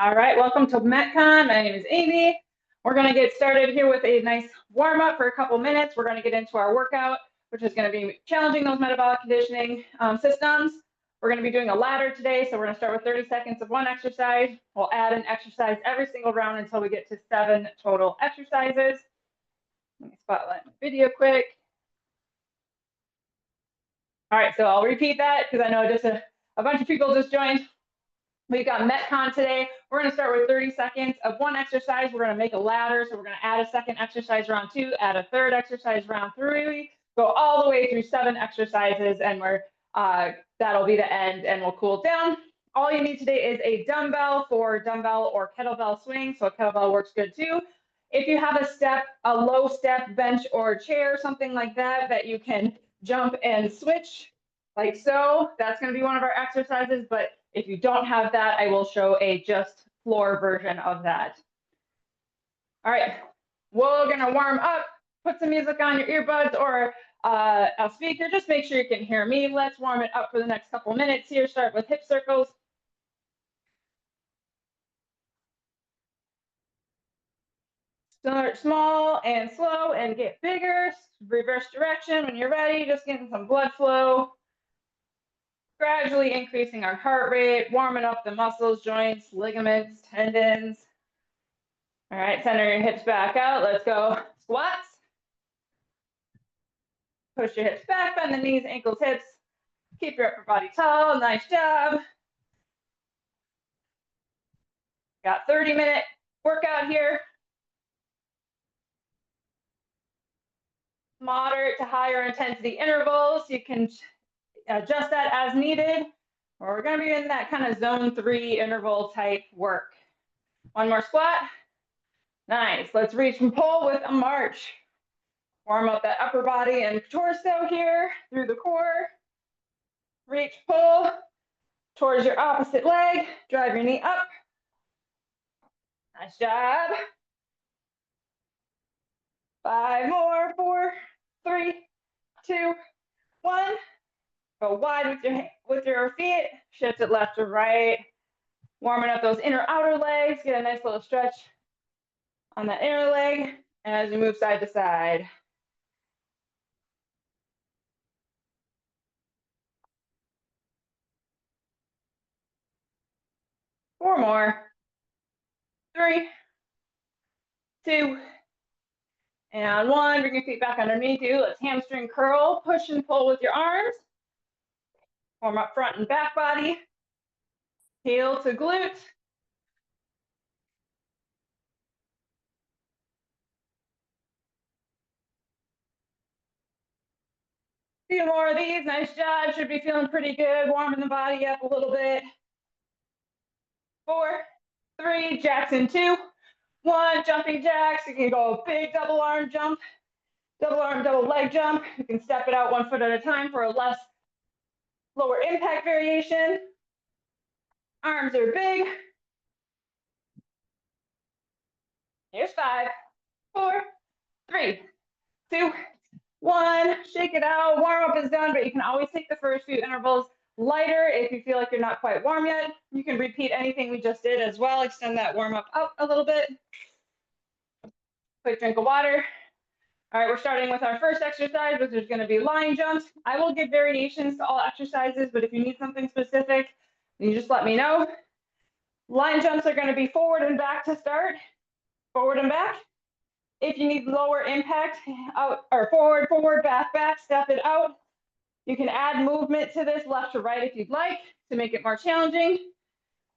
All right, welcome to MetCon. My name is Amy. We're going to get started here with a nice warm up for a couple minutes. We're going to get into our workout, which is going to be challenging those metabolic conditioning systems. We're going to be doing a ladder today, so we're going to start with 30 seconds of one exercise. We'll add an exercise every single round until we get to 7 total exercises. Let me spotlight my video quick. All right, so I'll repeat that because I know just a bunch of people just joined. We've got MetCon today. We're going to start with 30 seconds of one exercise. We're going to make a ladder. So we're going to add a second exercise round 2, add a third exercise round 3, go all the way through 7 exercises, and that'll be the end, and we'll cool down. All you need today is a dumbbell for dumbbell or kettlebell swing. So a kettlebell works good too. If you have a low step bench or chair, something like that you can jump and switch like so, that's going to be one of our exercises. But if you don't have that, I will show a just floor version of that. All right, we're going to warm up, put some music on your earbuds or a speaker. Just make sure you can hear me. Let's warm it up for the next couple minutes here. Start with hip circles. Start small and slow and get bigger. Reverse direction when you're ready. Just getting some blood flow. Gradually increasing our heart rate, warming up the muscles, joints, ligaments, tendons. All right, center your hips back out. Let's go squats. Push your hips back, bend the knees, ankles, hips. Keep your upper body tall. Nice job. Got 30-minute workout here. Moderate to higher intensity intervals. You can adjust that as needed. Or we're going to be in that kind of zone 3 interval type work. One more squat. Nice. Let's reach and pull with a march. Warm up that upper body and torso here through the core. Reach, pull towards your opposite leg. Drive your knee up. Nice job. 5 more. 4, 3, 2, 1. Go wide with your feet. Shift it left to right. Warming up those inner outer legs. Get a nice little stretch on that inner leg as you move side to side. 4 more. 3, 2, and 1. Bring your feet back underneath you. Let's hamstring curl. Push and pull with your arms. Warm up front and back body. Heel to glute. Few more of these. Nice job. Should be feeling pretty good. Warming the body up a little bit. 4, 3, jacks in 2, 1. Jumping jacks. You can go big double arm jump, double arm, double leg jump. You can step it out 1 foot at a time for a lower impact variation. Arms are big. Here's 5, 4, 3, 2, 1. Shake it out. Warm up is done, but you can always take the first few intervals lighter if you feel like you're not quite warm yet. You can repeat anything we just did as well. Extend that warm up out a little bit. Quick drink of water. All right, we're starting with our first exercise, which is going to be line jumps. I will give variations to all exercises, but if you need something specific, you just let me know. Line jumps are going to be forward and back to start. Forward and back. If you need lower impact, out or forward, forward, back, back, step it out. You can add movement to this left to right if you'd like to make it more challenging.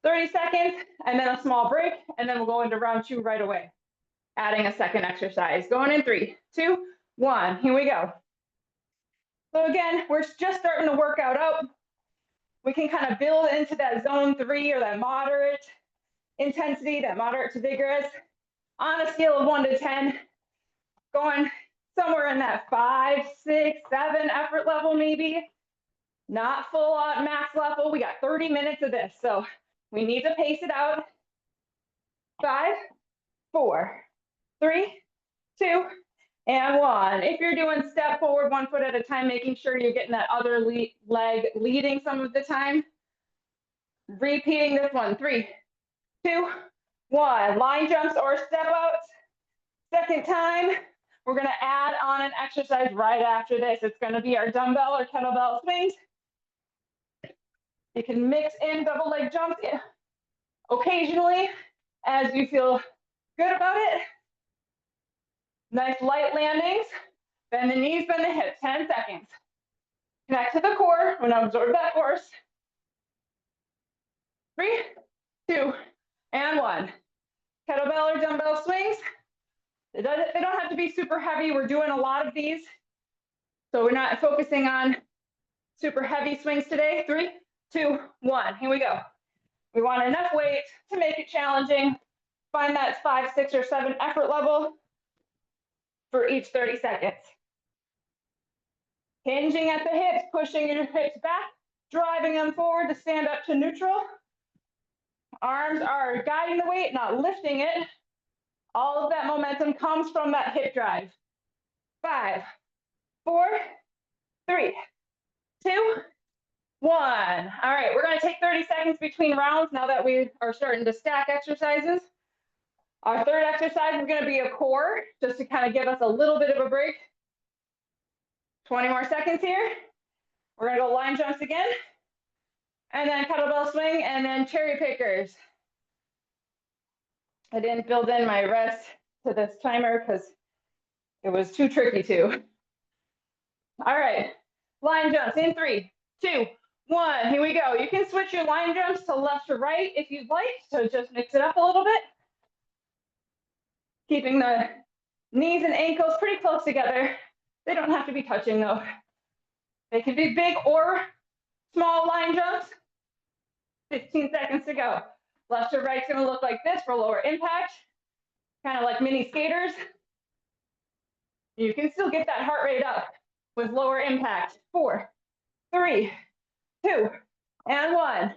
30 seconds and then a small break, and then we'll go into round 2 right away. Adding a second exercise. Going in 3, 2, 1. Here we go. So again, we're just starting to work out. We can kind of build into that zone 3 or that moderate intensity, that moderate to vigorous. On a scale of 1 to 10, going somewhere in that 5, 6, 7 effort level maybe. Not full on max level. We got 30 minutes of this, so we need to pace it out. 5, 4, 3, 2, and 1. If you're doing step forward 1 foot at a time, making sure you're getting that other leg leading some of the time. Repeating this one. 3, 2, 1. Line jumps or step outs. Second time, we're going to add on an exercise right after this. It's going to be our dumbbell or kettlebell swings. You can mix in double leg jumps occasionally as you feel good about it. Nice light landings. Bend the knees, bend the hips, 10 seconds. Connect to the core. We're going to absorb that force. 3, 2, and 1. Kettlebell or dumbbell swings. They don't have to be super heavy. We're doing a lot of these, so we're not focusing on super heavy swings today. 3, 2, 1. Here we go. We want enough weight to make it challenging. Find that 5, 6, or 7 effort level for each 30 seconds. Hinging at the hips, pushing your hips back, driving them forward to stand up to neutral. Arms are guiding the weight, not lifting it. All of that momentum comes from that hip drive. 5, 4, 3, 2, 1. All right, we're going to take 30 seconds between rounds now that we are starting to stack exercises. Our third exercise is going to be a core, just to kind of give us a little bit of a break. 20 more seconds here. We're going to go line jumps again, and then kettlebell swing, and then cherry pickers. I didn't build in my rest to this timer because it was too tricky to. All right, line jumps in 3, 2, 1. Here we go. You can switch your line jumps to left or right if you'd like, so just mix it up a little bit. Keeping the knees and ankles pretty close together. They don't have to be touching though. They can be big or small line jumps. 15 seconds to go. Left or right's gonna look like this for lower impact, kind of like mini skaters. You can still get that heart rate up with lower impact. 4, 3, 2, and 1.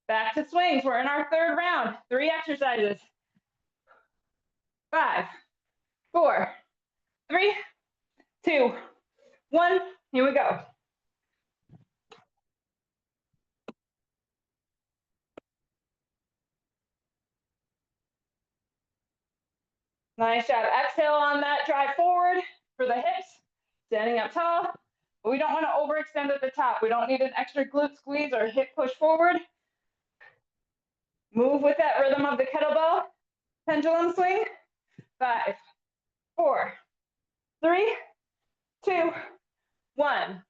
Back to swings. We're in our third round. 3 exercises. 5, 4, 3, 2, 1. Here we go. Nice job. Exhale on that drive forward for the hips. Standing up tall. But we don't want to overextend at the top. We don't need an extra glute squeeze or hip push forward. Move with that rhythm of the kettlebell pendulum swing. 5, 4, 3, 2, 1.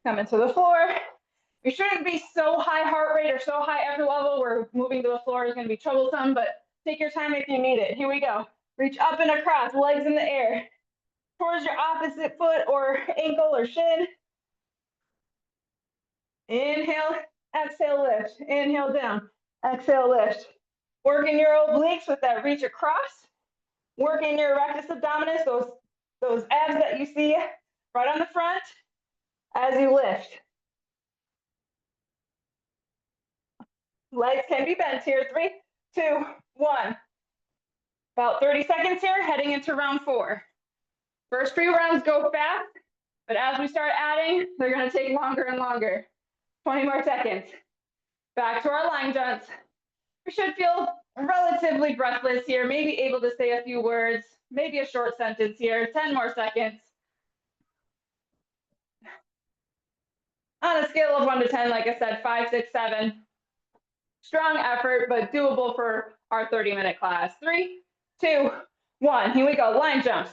Coming to the floor. You shouldn't be so high heart rate or so high effort level where moving to the floor is going to be troublesome, but take your time if you need it. Here we go. Reach up and across, legs in the air, towards your opposite foot or ankle or shin. Inhale, exhale, lift. Inhale, down. Exhale, lift. Working your obliques with that reach across. Working your rectus abdominis, those abs that you see right on the front as you lift. Legs can be bent here. 3, 2, 1. About 30 seconds here, heading into round 4. First few rounds go fast, but as we start adding, they're going to take longer and longer. 20 more seconds. Back to our line jumps. We should feel relatively breathless here, maybe able to say a few words, maybe a short sentence here. 10 more seconds. On a scale of 1 to 10, like I said, 5, 6, 7. Strong effort, but doable for our 30-minute class. 3, 2, 1. Here we go. Line jumps.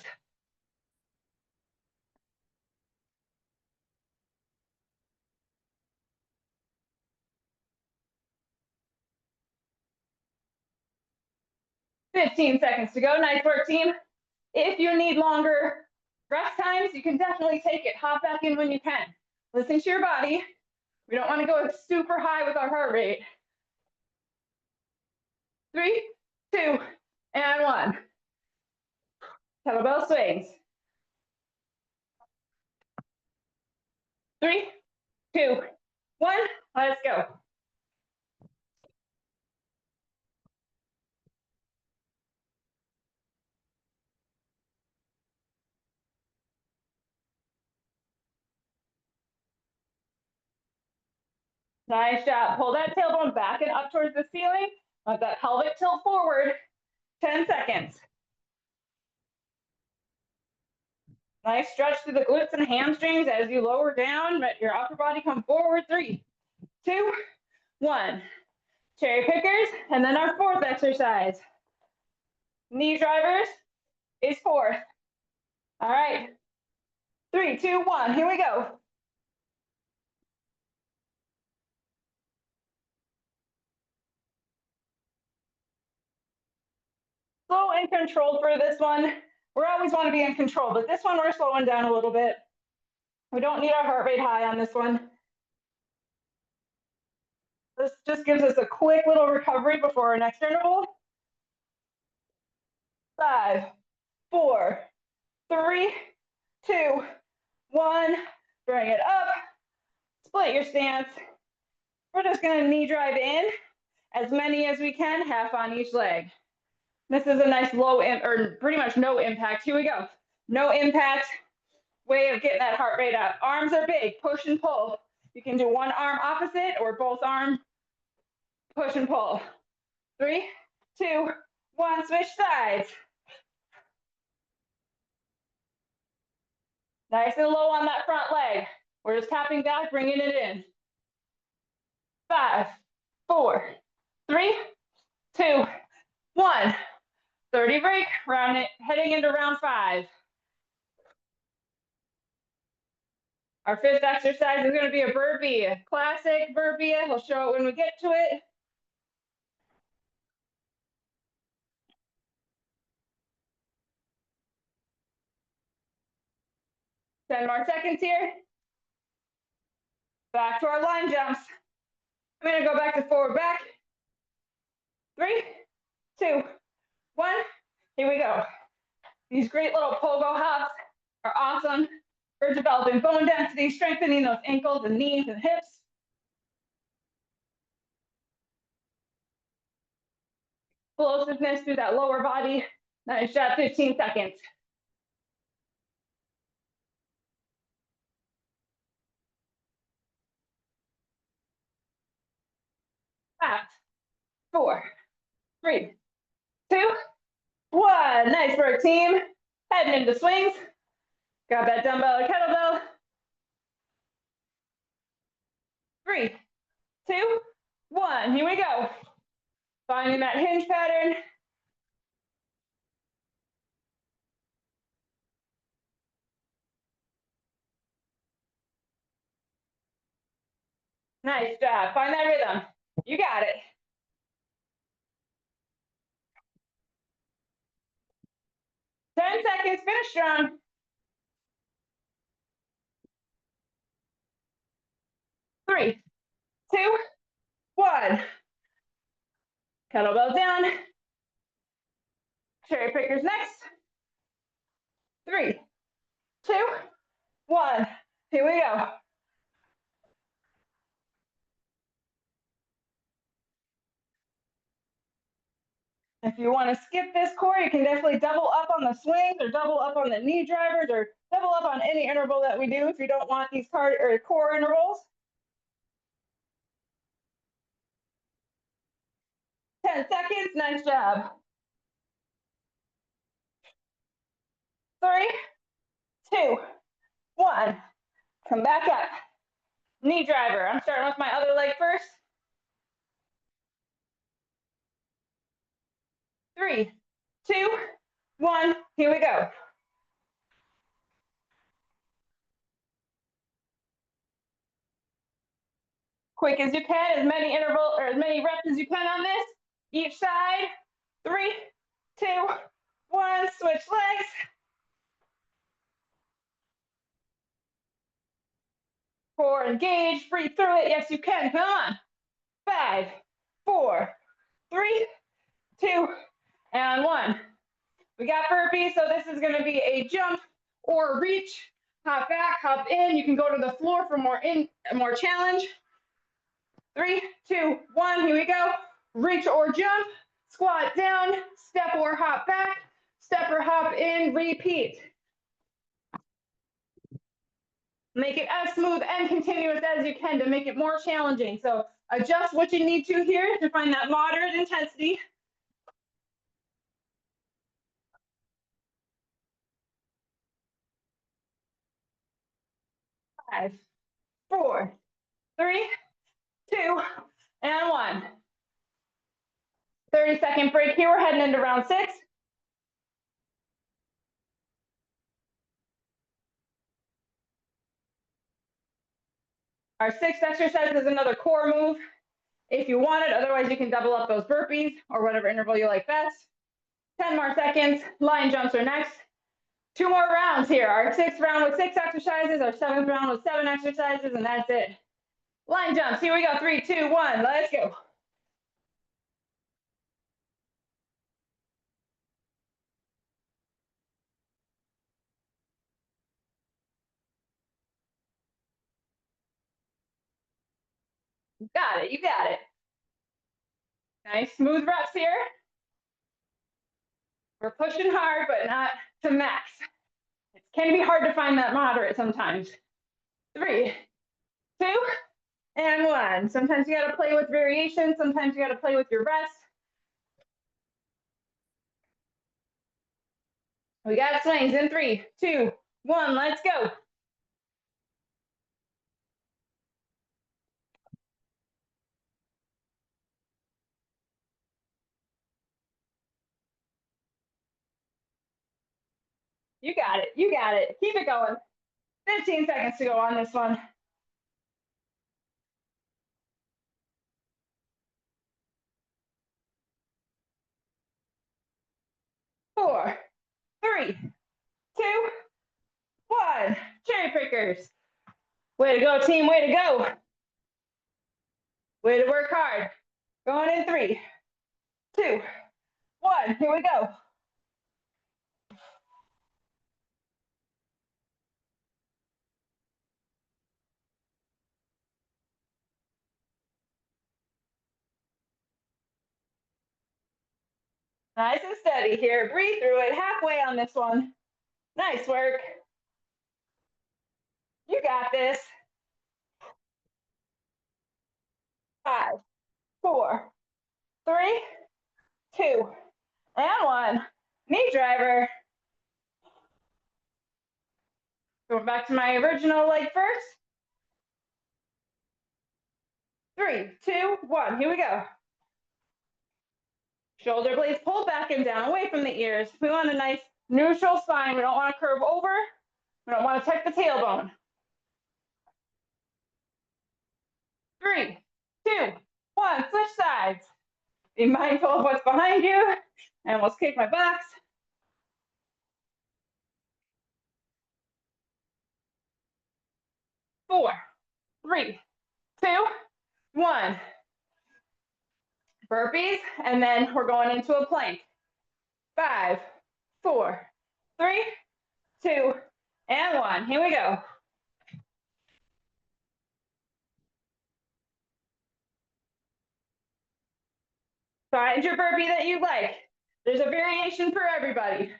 $15 seconds to go. Nice work, team. If you need longer rest times, you can definitely take it. Hop back in when you can. Listen to your body. We don't want to go super high with our heart rate. 3, 2, and 1. Kettlebell swings. 3, 2, 1. Let's go. Nice job. Pull that tailbone back and up towards the ceiling. Let that pelvic tilt forward. 10 seconds. Nice stretch through the glutes and hamstrings as you lower down. Let your upper body come forward. 3, 2, 1. Cherry pickers. And then our fourth exercise. Knee drivers is fourth. All right. 3, 2, 1. Here we go. Slow and controlled for this one. We always want to be in control, but this one we're slowing down a little bit. We don't need our heart rate high on this one. This just gives us a quick little recovery before our next interval. 5, 4, 3, 2, 1. Bring it up. Split your stance. We're just going to knee drive in as many as we can, half on each leg. This is a nice low, or pretty much no impact. Here we go. No impact way of getting that heart rate up. Arms are big, push and pull. You can do one arm opposite or both arm push and pull. 3, 2, 1, switch sides. Nice and low on that front leg. We're just tapping back, bringing it in. 5, 4, 3, 2, 1. 30 break, round it, heading into round 5. Our fifth exercise is going to be a burpee, a classic burpee. We'll show it when we get to it. 10 more seconds here. Back to our line jumps. I'm going to go back to forward back. 3, 2, 1. Here we go. These great little pogo hops are awesome for developing bone density, strengthening those ankles and knees and hips. Explosiveness through that lower body. Nice job, 15 seconds. 5, 4, 3, 2, 1. Nice work, team. Heading into swings. Grab that dumbbell or kettlebell. 3, 2, 1. Here we go. Finding that hinge pattern. Nice job. Find that rhythm. You got it. 10 seconds. Finish strong. 3, 2, 1. Kettlebell down. Cherry pickers next. 3, 2, 1. Here we go. If you want to skip this core, you can definitely double up on the swings or double up on the knee drivers or double up on any interval that we do if you don't want these core intervals. 10 seconds. Nice job. 3, 2, 1. Come back up. Knee driver. I'm starting with my other leg first. 3, 2, 1. Here we go. Quick as you can, as many interval or as many reps as you can on this. Each side. 3, 2, 1. Switch legs. Core engaged. Breathe through it. Yes, you can. Come on. 5, 4, 3, 2, and 1. We got burpees, so this is going to be a jump or reach. Hop back, hop in. You can go to the floor for more challenge. 3, 2, 1. Here we go. Reach or jump. Squat down. Step or hop back. Step or hop in. Repeat. Make it as smooth and continuous as you can to make it more challenging. So adjust what you need to here to find that moderate intensity. 5, 4, 3, 2, and 1. 30-second break here. We're heading into round 6. Our 6th exercise is another core move if you want it. Otherwise, you can double up those burpees or whatever interval you like best. 10 more seconds. Line jumps are next. 2 more rounds here. Our 6th round with 6 exercises, our 7th round with 7 exercises, and that's it. Line jumps. Here we go. 3, 2, 1. Let's go. You got it. You got it. Nice smooth reps here. We're pushing hard, but not to max. It can be hard to find that moderate sometimes. 3, 2, and 1. Sometimes you got to play with variation. Sometimes you got to play with your rest. We got swings in 3, 2, 1. Let's go. You got it. You got it. Keep it going. 15 seconds to go on this one. 4, 3, 2, 1. Cherry pickers. Way to go, team. Way to go. Way to work hard. Going in 3, 2, 1. Here we go. Nice and steady here. Breathe through it. Halfway on this one. Nice work. You got this. 5, 4, 3, 2, and 1. Knee driver. Going back to my original leg first. 3, 2, 1. Here we go. Shoulder blades pulled back and down, away from the ears. We want a nice neutral spine. We don't want to curve over. We don't want to tuck the tailbone. 3, 2, 1. Switch sides. Be mindful of what's behind you. I almost kicked my box. 4, 3, 2, 1. Burpees, and then we're going into a plank. 5, 4, 3, 2, and 1. Here we go. Find your burpee that you like. There's a variation for everybody.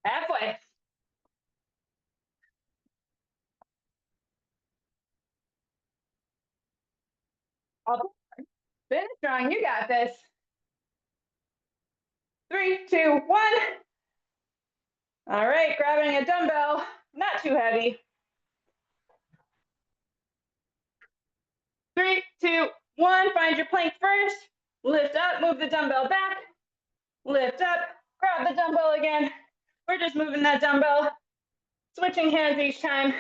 Halfway. Finish strong. You got this. 3, 2, 1. All right, grabbing a dumbbell, not too heavy. 3, 2, 1. Find your plank first. Lift up, move the dumbbell back. Lift up, grab the dumbbell again. We're just moving that dumbbell, switching hands each time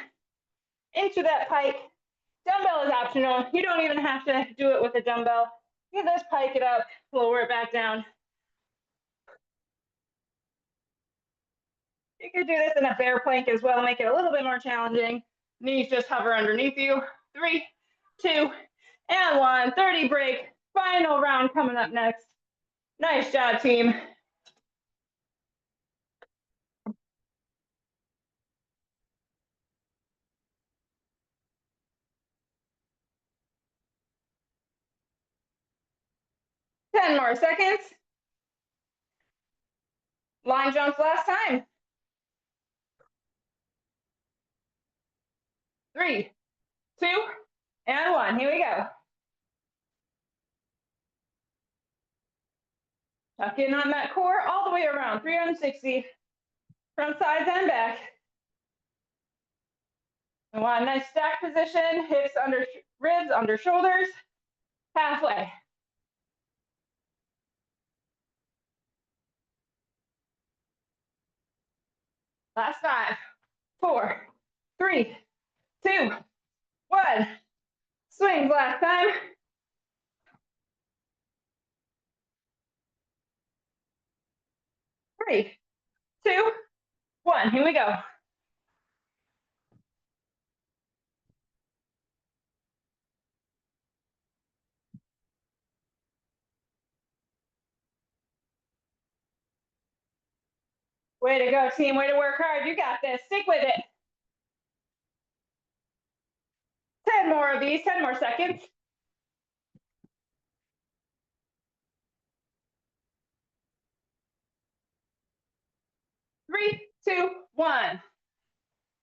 into that pike. Dumbbell is optional. You don't even have to do it with a dumbbell. You just pike it up, lower it back down. You could do this in a bear plank as well, make it a little bit more challenging. Knees just hover underneath you. 3, 2, and 1. 30 break. Final round coming up next. Nice job, team. Ten more seconds. Line jumps last time. 3, 2, and 1. Here we go. Tuck in on that core all the way around, 360, from sides and back. We want a nice stack position, hips under ribs, under shoulders, halfway. Last 5, 4, 3, 2, 1. Swings last time. 3, 2, 1. Here we go. Way to go, team. Way to work hard. You got this. Stick with it. 10 more of these, 10 more seconds. 3, 2, 1.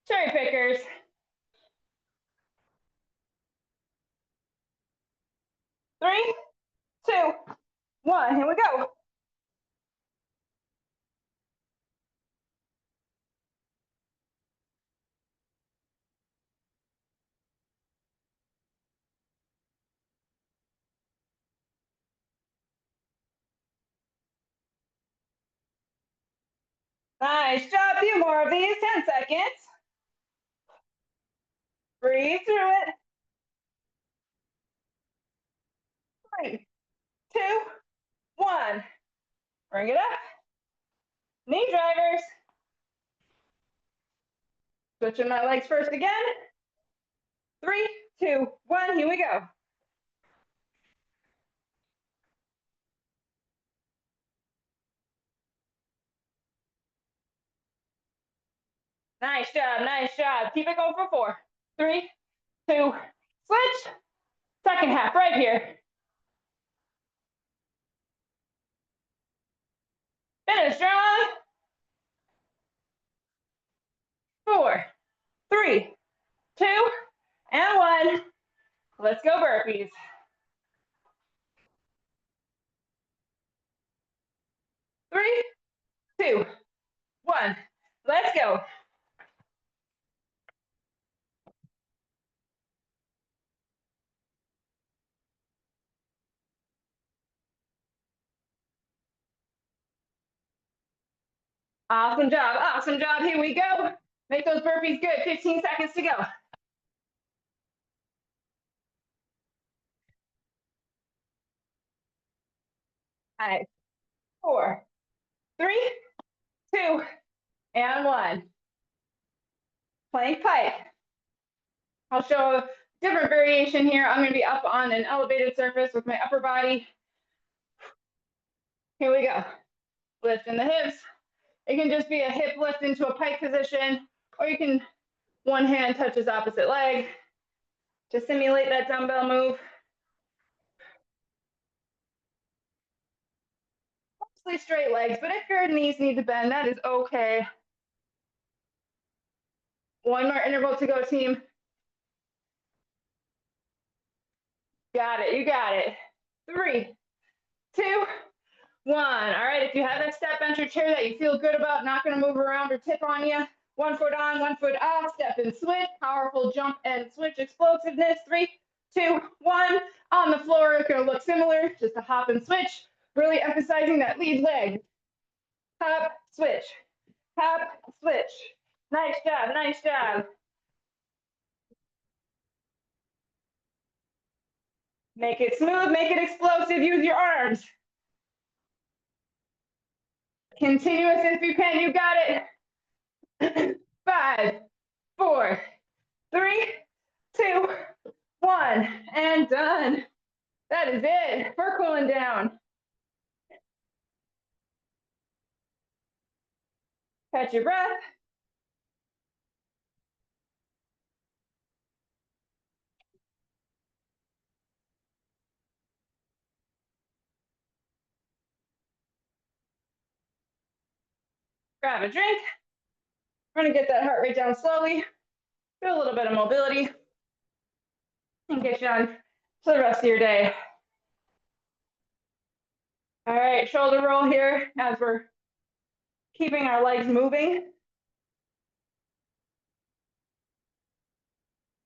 Cherry pickers. 3, 2, 1. Here we go. Nice job. A few more of these. 10 seconds. Breathe through it. 3, 2, 1. Bring it up. Knee drivers. Switching my legs first again. 3, 2, 1. Here we go. Nice job. Nice job. Keep it going for 4, 3, 2, switch. Second half right here. Finish strong. 4, 3, 2, and 1. Let's go burpees. 3, 2, 1. Let's go. Awesome job. Awesome job. Here we go. Make those burpees good. 15 seconds to go. 5, 4, 3, 2, and 1. Plank pike. I'll show a different variation here. I'm going to be up on an elevated surface with my upper body. Here we go. Lifting the hips. It can just be a hip lift into a pike position, or you can one hand touches opposite leg to simulate that dumbbell move. Mostly straight legs, but if your knees need to bend, that is okay. One more interval to go, team. Got it. You got it. 3, 2, 1. All right. If you have that step bench or chair that you feel good about, not going to move around or tip on you. 1 foot on, 1 foot off. Step and switch. Powerful jump and switch explosiveness. 3, 2, 1. On the floor, it's going to look similar. Just a hop and switch. Really emphasizing that lead leg. Hop, switch. Hop, switch. Nice job. Nice job. Make it smooth, make it explosive, use your arms. Continuous if you can, you got it. 5, 4, 3, 2, 1, and done. That is it for cooling down. Catch your breath. grab a drink. We're gonna get that heart rate down slowly, do a little bit of mobility, and get you on to the rest of your day. All right, shoulder roll here as we're keeping our legs moving.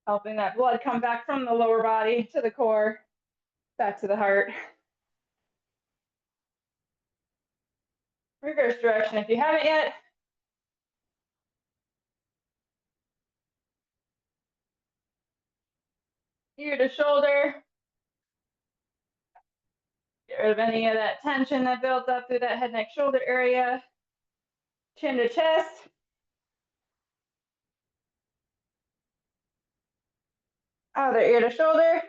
Helping that blood come back from the lower body to the core, back to the heart. Reverse direction if you haven't yet. Ear to shoulder. Get rid of any of that tension that built up through that head, neck, shoulder area. Chin to chest. Other ear to shoulder.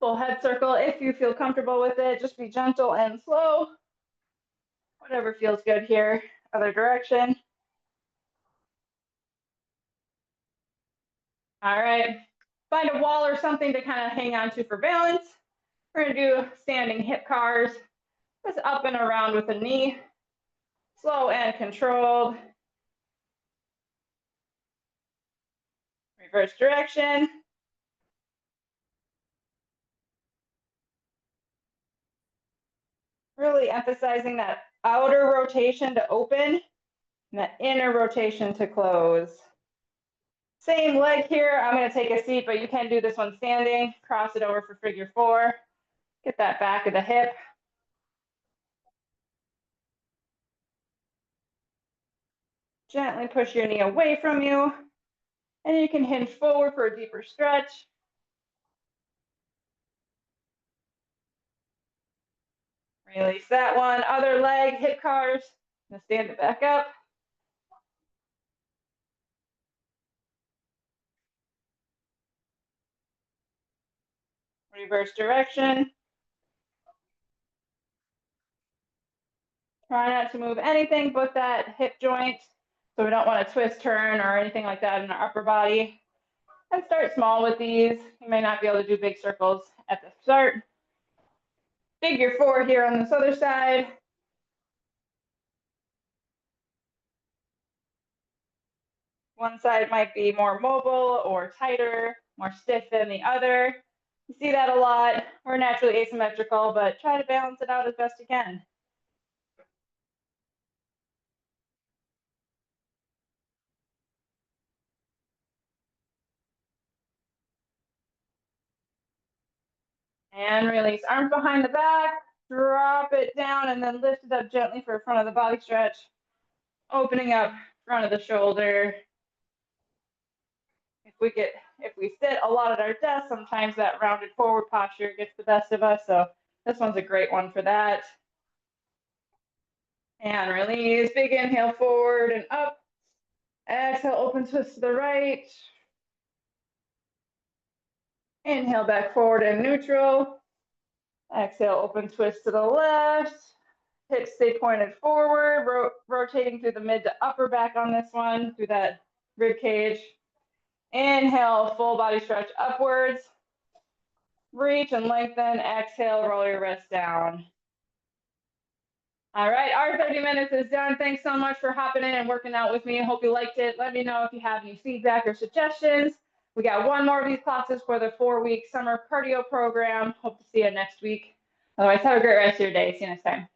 Full head circle if you feel comfortable with it. Just be gentle and slow. Whatever feels good here. Other direction. All right. Find a wall or something to kind of hang on to for balance. We're going to do standing hip cars. Just up and around with the knee. Slow and controlled. Reverse direction. Really emphasizing that outer rotation to open and that inner rotation to close. Same leg here. I'm going to take a seat, but you can do this one standing. Cross it over for figure 4. Get that back of the hip. Gently push your knee away from you. And you can hinge forward for a deeper stretch. Release that one. Other leg, hip cars. Gonna stand it back up. Reverse direction. Try not to move anything but that hip joint. So we don't want to twist, turn, or anything like that in our upper body. And start small with these. You may not be able to do big circles at the start. Figure 4 here on this other side. One side might be more mobile or tighter, more stiff than the other. You see that a lot. We're naturally asymmetrical, but try to balance it out as best you can. And release. Arms behind the back. Drop it down and then lift it up gently for a front of the body stretch. Opening up front of the shoulder. If we sit a lot at our desk, sometimes that rounded forward posture gets the best of us. So this one's a great one for that. And release. Big inhale forward and up. Exhale, open twist to the right. Inhale back forward and neutral. Exhale, open twist to the left. Hips stay pointed forward, rotating through the mid to upper back on this one, through that rib cage. Inhale, full body stretch upwards. Reach and lengthen. Exhale, roll your wrist down. All right, our 30 minutes is done. Thanks so much for hopping in and working out with me. I hope you liked it. Let me know if you have any feedback or suggestions. We got one more of these classes for the 4-week summer cardio program. Hope to see you next week. Otherwise, have a great rest of your day. See you next time.